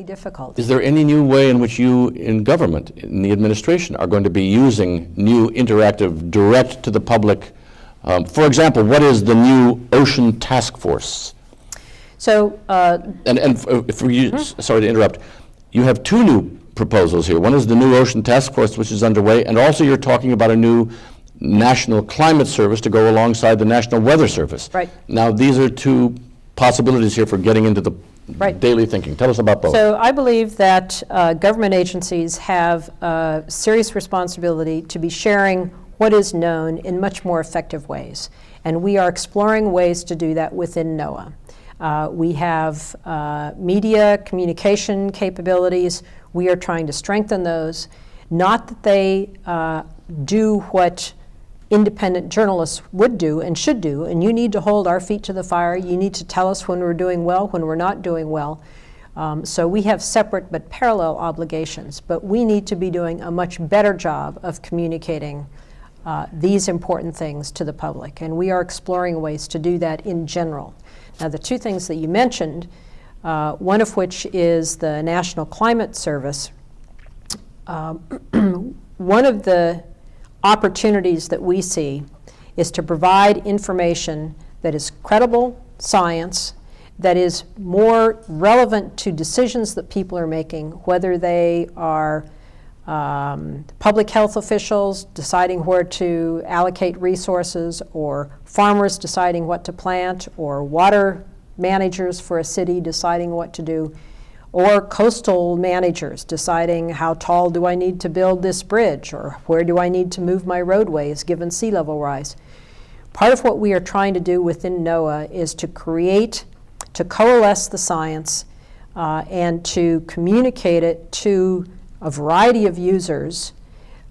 difficult. Is there any new way in which you in government, in the administration, are going to be using new interactive, direct to the public? For example, what is the new Ocean Task Force? So, sorry to interrupt, you have two new proposals here. One is the new Ocean Task Force, which is underway, and also you're talking about a new National Climate Service to go alongside the National Weather Service. Right. Now, these are two possibilities here for getting into the daily thinking. Tell us about both. So I believe that government agencies have a serious responsibility to be sharing what is known in much more effective ways. And we are exploring ways to do that within NOAA. We have media communication capabilities. We are trying to strengthen those. Not that they do what independent journalists would do and should do, and you need to hold our feet to the fire. You need to tell us when we're doing well, when we're not doing well. So we have separate but parallel obligations, but we need to be doing a much better job of communicating these important things to the public, and we are exploring ways to do that in general. Now, the two things that you mentioned, one of which is the National Climate Service. One of the opportunities that we see is to provide information that is credible science, that is more relevant to decisions that people are making, whether they are public health officials deciding where to allocate resources, or farmers deciding what to plant, or water managers for a city deciding what to do, or coastal managers deciding how tall do I need to build this bridge, or where do I need to move my roadways given sea level rise. Part of what we are trying to do within NOAA is to coalesce the science and to communicate it to a variety of users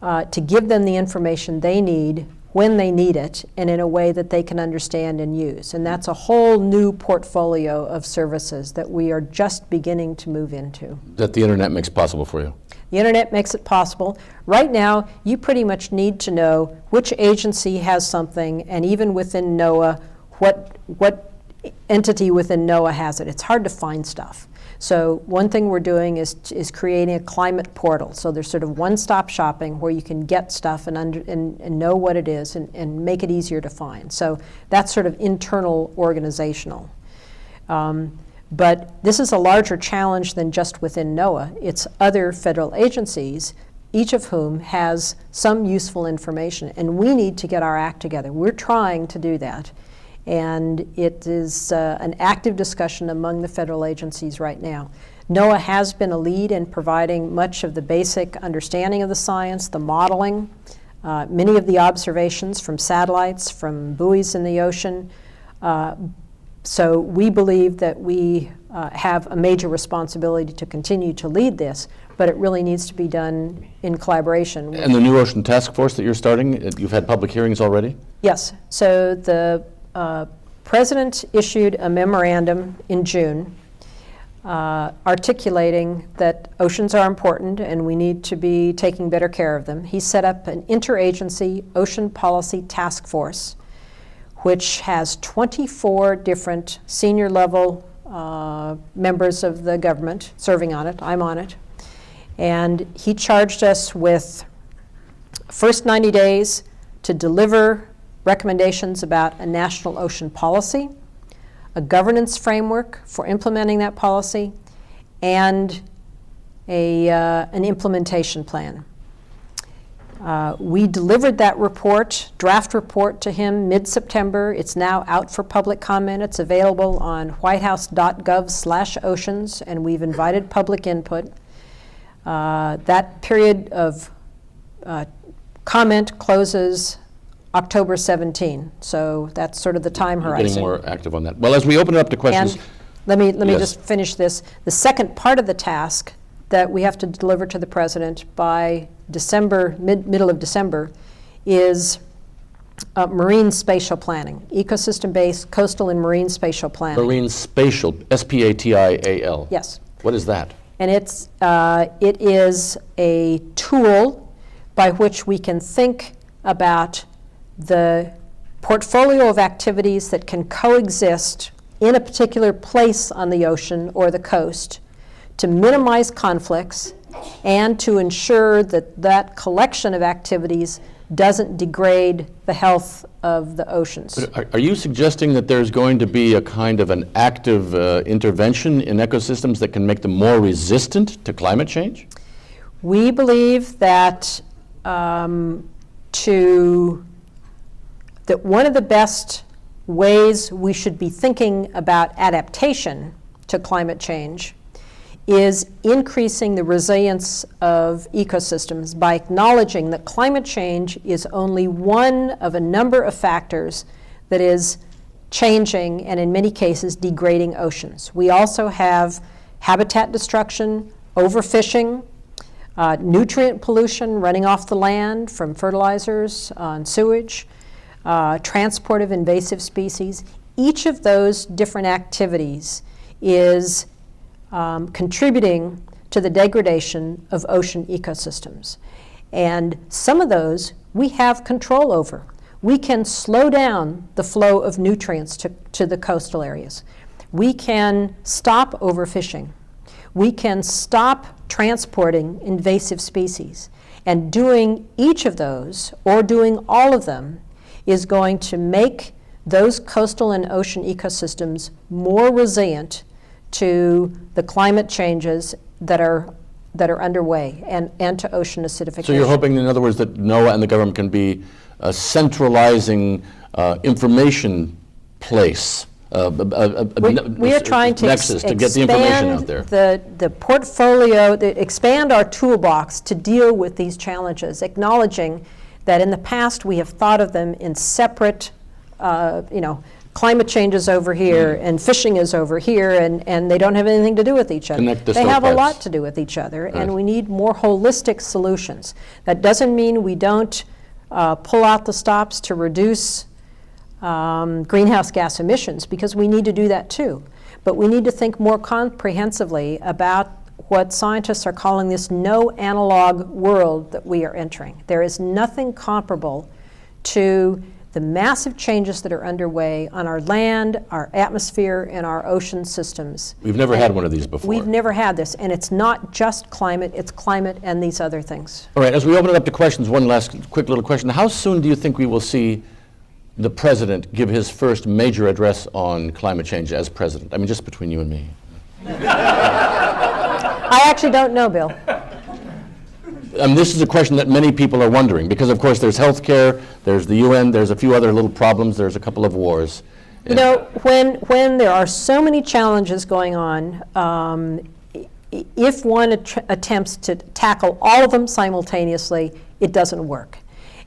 to give them the information they need when they need it, and in a way that they can understand and use. And that's a whole new portfolio of services that we are just beginning to move into. That the internet makes possible for you. The internet makes it possible. Right now, you pretty much need to know which agency has something, and even within NOAA, what entity within NOAA has it. It's hard to find stuff. So one thing we're doing is creating a climate portal. So there's sort of one-stop shopping where you can get stuff and know what it is and make it easier to find. So that's sort of internal organizational. But this is a larger challenge than just within NOAA. It's other federal agencies, each of whom has some useful information, and we need to get our act together. We're trying to do that. And it is an active discussion among the federal agencies right now. NOAA has been a lead in providing much of the basic understanding of the science, the modeling, many of the observations from satellites, from buoys in the ocean. So we believe that we have a major responsibility to continue to lead this, but it really needs to be done in collaboration. And the new Ocean Task Force that you're starting, you've had public hearings already? Yes. So the President issued a memorandum in June articulating that oceans are important and we need to be taking better care of them. He set up an interagency ocean policy task force, which has 24 different senior level members of the government serving on it. I'm on it. And he charged us with first 90 days to deliver recommendations about a national ocean policy, a governance framework for implementing that policy, and an implementation plan. We delivered that draft report to him mid-September. It's now out for public comment. It's available on whitehouse.gov/oceans, and we've invited public input. That period of comment closes October 17, so that's sort of the time horizon. Getting more active on that. Well, as we open it up to questions. And let me just finish this. The second part of the task that we have to deliver to the President by December, middle of December, is marine spatial planning, ecosystem-based coastal and marine spatial planning. Marine spatial, S-P-A-T-I-A-L. Yes. What is that? And it is a tool by which we can think about the portfolio of activities that can coexist in a particular place on the ocean or the coast to minimize conflicts and to ensure that that collection of activities doesn't degrade the health of the oceans. But are you suggesting that there's going to be a kind of an active intervention in ecosystems that can make them more resistant to climate change? We believe that that one of the best ways we should be thinking about adaptation to climate change is increasing the resilience of ecosystems by acknowledging that climate change is only one of a number of factors that is changing and in many cases degrading oceans. We also have habitat destruction, overfishing, nutrient pollution running off the land from fertilizers and sewage, transport of invasive species. Each of those different activities is contributing to the degradation of ocean ecosystems. And some of those we have control over. We can slow down the flow of nutrients to the coastal areas. We can stop overfishing. We can stop transporting invasive species. And doing each of those, or doing all of them, is going to make those coastal and ocean ecosystems more resilient to the climate changes that are underway and to ocean acidification. So you're hoping, in other words, that NOAA and the government can be a centralizing information place, we are trying to nexus to get the information out there. The portfolio, expand our toolbox to deal with these challenges, acknowledging that in the past we have thought of them in separate, climate change is over here and fishing is over here, and they don't have anything to do with each other. They have a lot to do with each other, right. And we need more holistic solutions. That doesn't mean we don't pull out the stops to reduce greenhouse gas emissions, because we need to do that too. But we need to think more comprehensively about what scientists are calling this no analog world that we are entering. There is nothing comparable to the massive changes that are underway on our land, our atmosphere, and our ocean systems. We've never had one of these before. We've never had this, and it's not just climate, it's climate and these other things. All right, as we open it up to questions, one last quick little question. How soon do you think we will see the president give his first major address on climate change as president? I mean, just between you and me. I actually don't know, Bill. This is a question that many people are wondering, because of course there's healthcare, there's the UN, there's a few other little problems, there's a couple of wars. You know, when there are so many challenges going on, if one attempts to tackle all of them simultaneously, it doesn't work.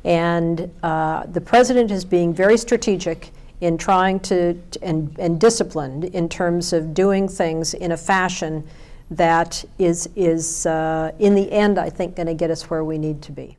And the president is being very strategic in trying to, and disciplined in terms of doing things in a fashion that is in the end, I think, going to get us where we need to be.